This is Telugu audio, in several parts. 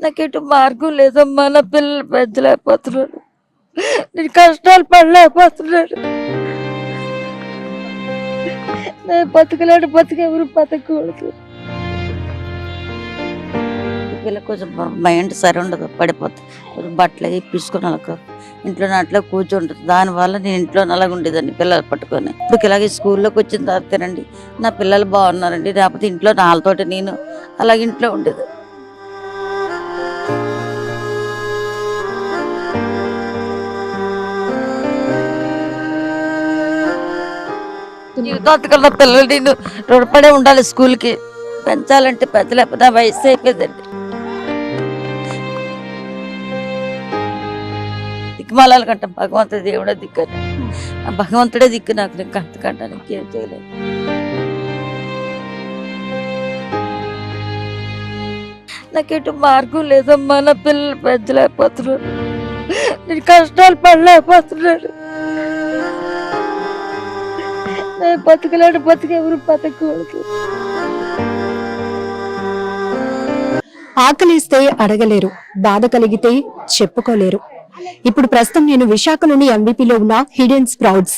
నాకెటు మార్గం లేదమ్మా. నా పిల్లలు పెంచలేకపోతున్నాను, నేను కష్టాలు పడలేకపోతున్నాను. నేను బతకలేడు, బతికెవరు బతకూడదు. వీళ్ళకి కొంచెం మైండ్ సరి ఉండదు, పడిపోతుంది. కొంచెం బట్టలు ఇప్పించుకొని అలాగ ఇంట్లో అట్లా కూర్చుంటుంది. దానివల్ల నేను ఇంట్లో అలాగ ఉండేదాన్ని పిల్లలు పట్టుకొని. ఇప్పుడు ఇలాగే స్కూల్లోకి వచ్చిన తర్వాతేనండి నా పిల్లలు బాగున్నారండి. లేకపోతే ఇంట్లో వాళ్ళతోటి నేను అలాగ ఇంట్లో ఉండేది. జీవితాంతకాలం నా పిల్లలు నేను రుణపడే ఉండాలి. స్కూల్కి పెంచాలంటే పెంచలేకపోతే నా వయసు అయిపోయిందండి. దిక్కుమాలాల కంటే భగవంతుడు దేవుడే దిక్కని, ఆ భగవంతుడే దిక్కు నాకు. నీకు అంతకంటే నీకేం చేయలేదు. నాకెటు మార్గం లేదమ్మా. నా పిల్లలు పెంచలేకపోతున్నాను, నేను కష్టాలు పడలేకపోతున్నాను. నేను బతకలేడు, బతికెవరు బతకూడదు. ఆకలిస్తే అడగలేరు, బాధ కలిగితే చెప్పుకోలేరు. ఇప్పుడు ప్రస్తుతం నేను విశాఖలోని ఎంవిపిలో ఉన్న హిడెన్ స్ప్రౌట్స్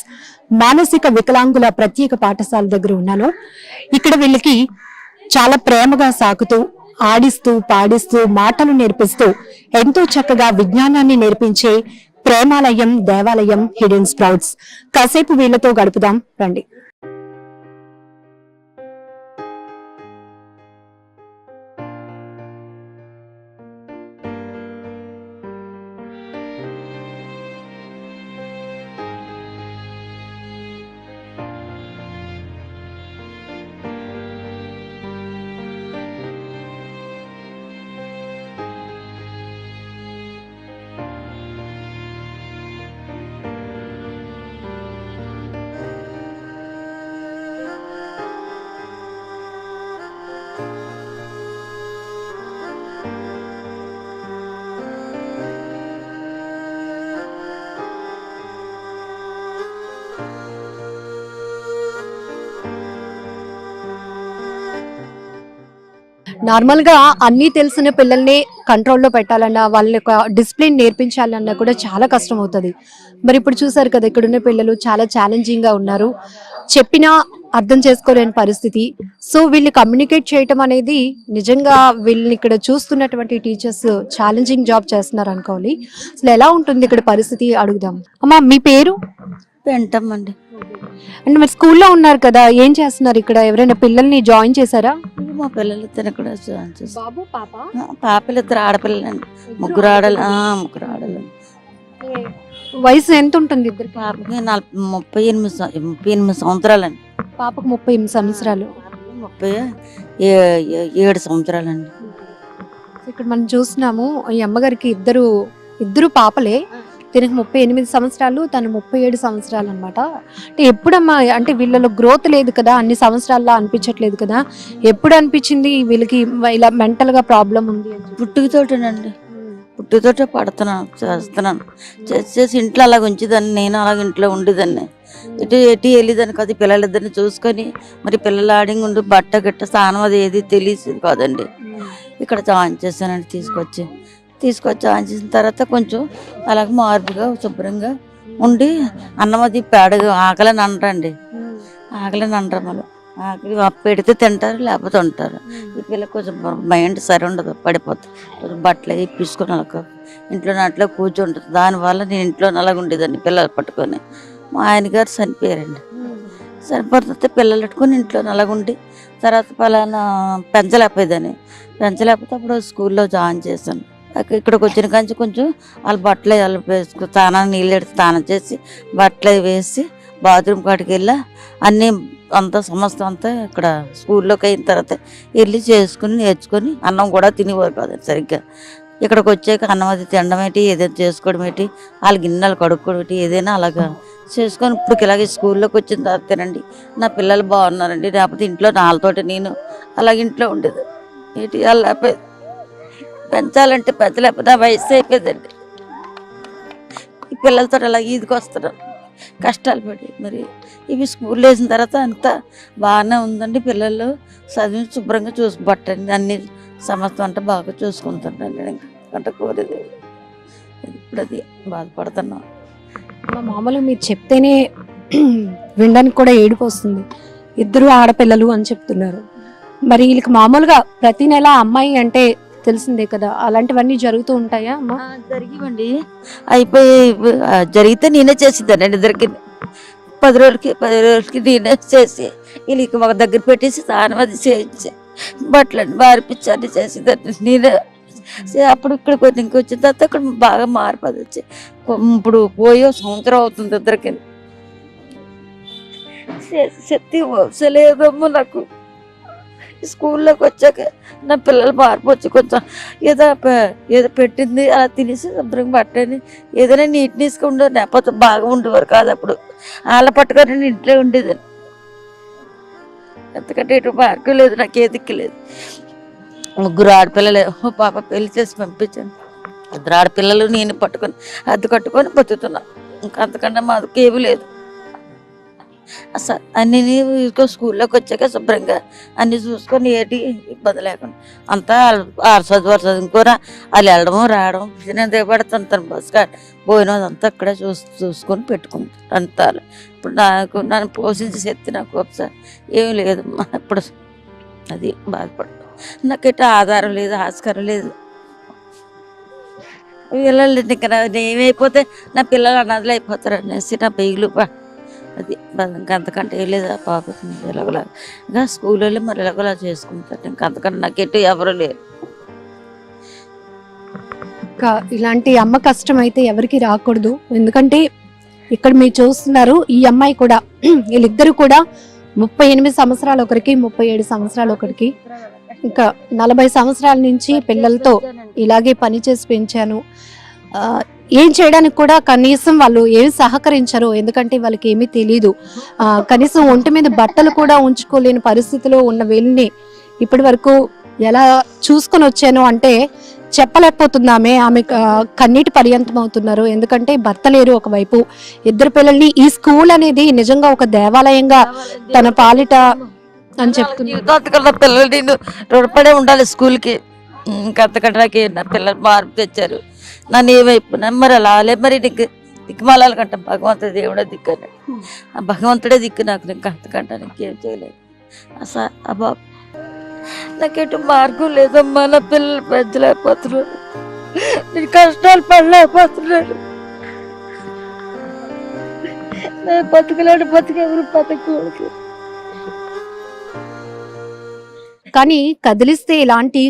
మానసిక వికలాంగుల ప్రత్యేక పాఠశాల దగ్గర ఉన్నాను. ఇక్కడ వీళ్ళకి చాలా ప్రేమగా సాకుతూ, ఆడిస్తూ, పాడిస్తూ, మాటలు నేర్పిస్తూ ఎంతో చక్కగా విజ్ఞానాన్ని నేర్పించే ప్రేమాలయం, దేవాలయం హిడెన్ స్ప్రౌట్స్. కాసేపు వీళ్ళతో గడుపుదాం రండి. నార్మల్ గా అన్ని తెలిసిన పిల్లల్ని కంట్రోల్లో పెట్టాలన్నా, వాళ్ళ యొక్క డిసిప్లిన్ నేర్పించాలన్నా కూడా చాలా కష్టం అవుతుంది. మరి ఇప్పుడు చూసారు కదా, ఇక్కడున్న పిల్లలు చాలా ఛాలెంజింగ్ గా ఉన్నారు. చెప్పినా అర్థం చేసుకోలేని పరిస్థితి. సో వీళ్ళు కమ్యూనికేట్ చేయటం అనేది నిజంగా వీళ్ళని ఇక్కడ చూస్తున్నటువంటి టీచర్స్ ఛాలెంజింగ్ జాబ్ చేస్తున్నారు అనుకోవాలి. అసలు ఎలా ఉంటుంది ఇక్కడ పరిస్థితి అడుగుదాం. అమ్మా, మీ పేరు? పెంటమ్మండి. అంటే మరి స్కూల్లో ఉన్నారు కదా, ఏం చేస్తున్నారు ఇక్కడ? ఎవరైనా పిల్లల్ని జాయిన్ చేశారా? మా పిల్లలు ఇద్దరు కూడా జాయిన్ చేశారు. బాబు పాప? పాపలు ఇద్దరు ఆడపిల్లలండి, ముగ్గురు ఆడలు. ముగ్గురు ఆడలు. వయసు ఎంత ఉంటుంది ఇద్దరు? పాపకి 38 సంవత్సరాలండి. పాపకు 38 సంవత్సరాలు. 37 సంవత్సరాలండి. ఇక్కడ మనం చూస్తున్నాము, ఈ అమ్మగారికి ఇద్దరు పాపలే. తినకు 38 సంవత్సరాలు, తను 37 సంవత్సరాలు అనమాట. అంటే ఎప్పుడమ్మా, అంటే వీళ్ళలో గ్రోత్ లేదు కదా, అన్ని సంవత్సరాల్లో అనిపించట్లేదు కదా, ఎప్పుడు అనిపించింది వీళ్ళకి ఇలా మెంటల్ గా ప్రాబ్లం ఉంది? పుట్టుకతోటేనండి, పుట్టుకతోటే పడుతున్నాను, చేస్తున్నాను. చేసి ఇంట్లో అలాగ ఉంచేదాన్ని, నేను అలాగ ఇంట్లో ఉండేదాన్ని. ఎటు వెళ్ళేదాన్ని కాదు. పిల్లలిద్దరిని చూసుకొని మరి పిల్లలు ఆడింగ్ ఉండి బట్ట గిట్ట స్నానం అది ఏది తెలిసేది కాదండి. ఇక్కడ జాయిన్ చేశానండి. తీసుకొచ్చి జాయిన్ చేసిన తర్వాత కొంచెం అలాగే మార్పుగా శుభ్రంగా ఉండి అన్నం అది పేడగా ఆకలని అనరండి. ఆకలని అనరు. మళ్ళీ ఆకలి పెడితే తింటారు, లేకపోతే ఉంటారు. ఈ పిల్లకి కొంచెం మైండ్ సరి ఉండదు, పడిపోతుంది. కొంచెం బట్టలు ఇప్పించుకొని అలాగ ఇంట్లో అట్లా కూర్చుంటుంది. దానివల్ల నేను ఇంట్లో అలాగ ఉండేదాన్ని పిల్లలు పట్టుకొని. మా ఆయన గారు చనిపోయారండి. చనిపోతే పిల్లలు పెట్టుకొని ఇంట్లో అలాగుండి తర్వాత పలానా పెంచలేకపోయేదాన్ని. అప్పుడు స్కూల్లో జాయిన్ చేశాను. ఇక్కడికి వచ్చిన కంచి కొంచెం వాళ్ళు బట్టలు వేసుకు స్నానాన్ని నీళ్ళు ఎడితే స్నానం చేసి బట్టలు వేసి బాత్రూమ్ కాడికి వెళ్ళా అన్నీ అంతా సమస్తం అంతా ఇక్కడ స్కూల్లోకి అయిన తర్వాత వెళ్ళి చేసుకుని నేర్చుకొని అన్నం కూడా తినేవారు కాదండి సరిగ్గా. ఇక్కడికి వచ్చాక అన్నం అది తినడం ఏంటి, ఏదైనా చేసుకోవడం ఏంటి, వాళ్ళ గిన్నెలు కడుక్కోవడం ఏంటి, ఏదైనా అలాగా చేసుకొని ఇప్పుడు ఇలాగే స్కూల్లోకి వచ్చిన తర్వాతేనండి నా పిల్లలు బాగున్నారండి. లేకపోతే ఇంట్లో వాళ్ళతోటి నేను అలాగే ఇంట్లో ఉండేది. ఏంటి వాళ్ళ పెంచాలంటే పెంచలేకపోతే నా వయసు అయిపోయిందండి. ఈ పిల్లలతో అలా ఈదికి వస్తున్నాను. కష్టాలు పడి మరి ఇవి స్కూల్లో వేసిన తర్వాత అంతా బాగానే ఉందండి. పిల్లలు చదివి శుభ్రంగా చూసుకుపట్టండి, అన్ని సమస్తం అంటే బాగా చూసుకుంటానండి. అంటే కోరేది ఇప్పుడు అది బాధపడుతున్నాం. మామూలుగా మీరు చెప్తేనే వినడానికి కూడా ఏడుపు వస్తుంది. ఇద్దరు ఆడపిల్లలు అని చెప్తున్నారు. మరి వీళ్ళకి మామూలుగా ప్రతి నెల అమ్మాయి అంటే తెలిసిందే కదా, అలాంటివన్నీ జరుగుతూ ఉంటాయా అమ్మా? జరిగివండి. అయిపోయి జరిగితే నేనే చేసిద్దానండి ఇద్దరికి. 10 రోజులకి నేనే చేసి వీళ్ళకి ఒక దగ్గర పెట్టేసి స్నానం అది చేయించి బట్టలు మారిపించి అన్ని చేసేదాన్ని నేనే. అప్పుడు ఇక్కడ కొంచెం ఇంకొచ్చిన తర్వాత ఇక్కడ బాగా మార్పది వచ్చి ఇప్పుడు పోయి సంవత్సరం అవుతుంది ఇద్దరికి. శక్తి లేదమ్మా నాకు. స్కూల్లోకి వచ్చాక నా పిల్లలు మార్పు వచ్చి కొంచెం ఏదో పెట్టింది అలా తినేసి శుభ్రంగా పట్టని ఏదైనా నీట్నెస్గా ఉండేది, లేకపోతే బాగా ఉండేవారు కాదు. అప్పుడు వాళ్ళ పట్టుకొని నేను ఇంట్లో ఉండేదాన్ని. ఎందుకంటే ఇటు మార్గం లేదు, నాకు ఏ దిక్కు లేదు. 3 ఆడపిల్లలే, పాప పెళ్లి చేసి పంపించాను. 2 ఆడపిల్లలు నేను పట్టుకొని అద్దె కట్టుకొని బతుకుతున్నా. ఇంకా అంతకన్నా మాకు ఏమీ లేదు. అసలు అన్ని స్కూల్లోకి వచ్చాక శుభ్రంగా అన్ని చూసుకొని ఏటి ఇబ్బంది లేకుండా అంతా చదువుకోరా వాళ్ళు వెళ్ళడము రావడం. నేను దిగబడతాను తన బస్ పోయినది అంతా అక్కడే చూసుకొని పెట్టుకుంటాను అంతా. ఇప్పుడు నన్ను పోషించే శక్తి నాకు ఒకసారి ఏమి లేదు. ఇప్పుడు అది బాధపడతాను. నాకైతే ఆధారం లేదు, ఆస్కారం లేదు. పిల్లలు ఇంకా ఏమైపోతే నా పిల్లలు అనాథలు అయిపోతారు అనేసి నా బెయిలు అది ఇంకంతకంటే ఏం లేదు. పాప ఎలాగోలా ఇంకా స్కూల్లో మరి ఎలాగోలా చేసుకుంటారు. ఇంకంతకంటే నాకెట్టు ఎవరు లేరు. ఇలాంటి అమ్మ కష్టం అయితే ఎవరికి రాకూడదు. ఎందుకంటే ఇక్కడ మీరు చూస్తున్నారు, ఈ అమ్మాయి కూడా వీళ్ళిద్దరు కూడా 38 సంవత్సరాలు ఒకరికి, 37 సంవత్సరాలు ఒకరికి. ఇంకా 40 సంవత్సరాల నుంచి పిల్లలతో ఇలాగే పని చేసి పెంచాను. ఏం చేయడానికి కూడా కనీసం వాళ్ళు ఏమి సహకరించరు, ఎందుకంటే వాళ్ళకి ఏమీ తెలీదు. కనీసం ఒంటి మీద బట్టలు కూడా ఉంచుకోలేని పరిస్థితిలో ఉన్న వీళ్ళని ఇప్పటి వరకు ఎలా చూసుకొని వచ్చాను అంటే చెప్పలేకపోతున్నామే. ఆమె కన్నీటి పర్యంతం అవుతున్నారు. ఎందుకంటే భర్త లేరు ఒకవైపు, 2 పిల్లల్ని. ఈ స్కూల్ అనేది నిజంగా ఒక దేవాలయంగా తన పాలిట అని చెప్తున్నారు. పిల్లలు నేను రుణపడే ఉండాలి స్కూల్కి. ఇంకంతకంటే నా పిల్లలు మార్పు తెచ్చారు. నన్ను ఏమైపోయినా మరి అలా మరి నీకు దిక్కుమాలాలి కంట భగవంతుడు దేవుడే దిక్కు అన్నాడు. ఆ భగవంతుడే దిక్కు నాకు. నీకు అంతకంటే నీకేం చేయలేదు. బాబు నాకెటు మార్గం లేదమ్మా. నా పిల్లలు పెంచలేకపోతున్నాడు, నేను కష్టాలు పడలేకపోతున్నాడు. నేను బతుకులేడు, బతికెవరు బతకూడదు. కానీ కదిలిస్తే ఇలాంటి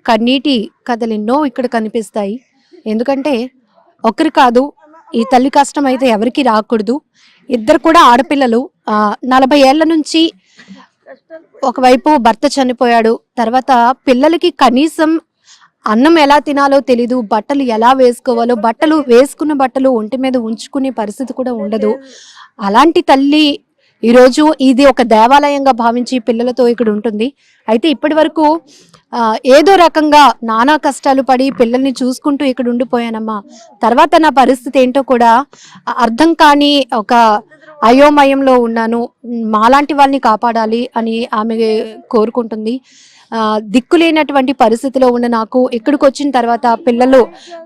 కన్నీటి కథలు ఎన్నో ఇక్కడ కనిపిస్తాయి. ఎందుకంటే ఒకరు కాదు, ఈ తల్లి కష్టం అయితే ఎవరికి రాకూడదు. 2 కూడా ఆడపిల్లలు. 40 ఏళ్ల నుంచి ఒకవైపు భర్త చనిపోయాడు, తర్వాత పిల్లలకి కనీసం అన్నం ఎలా తినాలో తెలీదు, బట్టలు ఎలా వేసుకోవాలో, బట్టలు వేసుకున్న బట్టలు ఒంటి మీద ఉంచుకునే పరిస్థితి కూడా ఉండదు. అలాంటి తల్లి ఈరోజు ఇది ఒక దేవాలయంగా భావించి పిల్లలతో ఇక్కడ ఉంటుంది. అయితే ఇప్పటి వరకు ఏదో రకంగా నానా కష్టాలు పడి పిల్లల్ని చూసుకుంటూ ఇక్కడ ఉండిపోయానమ్మా. తర్వాత నా పరిస్థితి ఏంటో కూడా అర్థం కాని ఒక అయోమయంలో ఉన్నాను. మాలాంటి వాళ్ళని కాపాడాలి అని ఆమె కోరుకుంటుంది. దిక్కులేనటువంటి పరిస్థితిలో ఉన్న నాకు ఇక్కడికి వచ్చిన తర్వాత పిల్లలు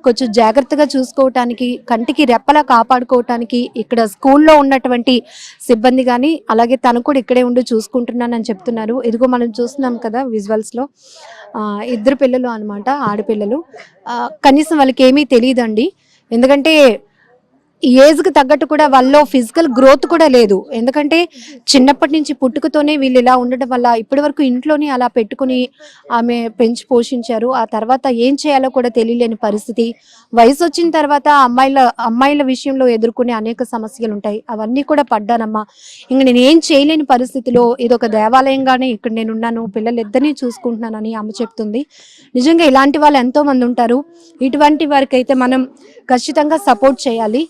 కొంచెం జాగ్రత్తగా చూసుకోవటానికి, కంటికి రెప్పలా కాపాడుకోవటానికి ఇక్కడ స్కూల్లో ఉన్నటువంటి సిబ్బంది కానీ అలాగే తను కూడా ఇక్కడే ఉండి చూసుకుంటున్నానని చెప్తున్నారు. ఇదిగో మనం చూస్తున్నాం కదా విజువల్స్లో, 2 పిల్లలు అనమాట, ఆడపిల్లలు. కనీసం వాళ్ళకి ఏమీ తెలియదండి. ఎందుకంటే ఈ ఏజ్కి తగ్గట్టు కూడా వాళ్ళలో ఫిజికల్ గ్రోత్ కూడా లేదు. ఎందుకంటే చిన్నప్పటి నుంచి పుట్టుకతోనే వీళ్ళు ఇలా ఉండడం వల్ల ఇప్పటి వరకు ఇంట్లోనే అలా పెట్టుకుని ఆమె పెంచి పోషించారు. ఆ తర్వాత ఏం చేయాలో కూడా తెలియలేని పరిస్థితి. వయసు వచ్చిన తర్వాత అమ్మాయిల విషయంలో ఎదుర్కొనే అనేక సమస్యలు ఉంటాయి. అవన్నీ కూడా పడ్డానమ్మా. ఇంక నేను ఏం చేయలేని పరిస్థితిలో ఇదొక దేవాలయంగానే ఇక్కడ నేను ఉన్నాను, పిల్లలిద్దరినీ చూసుకుంటున్నానని ఆమె చెప్తుంది. నిజంగా ఇలాంటి వాళ్ళు ఎంతో మంది ఉంటారు. ఇటువంటి వారికి అయితే మనం ఖచ్చితంగా సపోర్ట్ చేయాలి.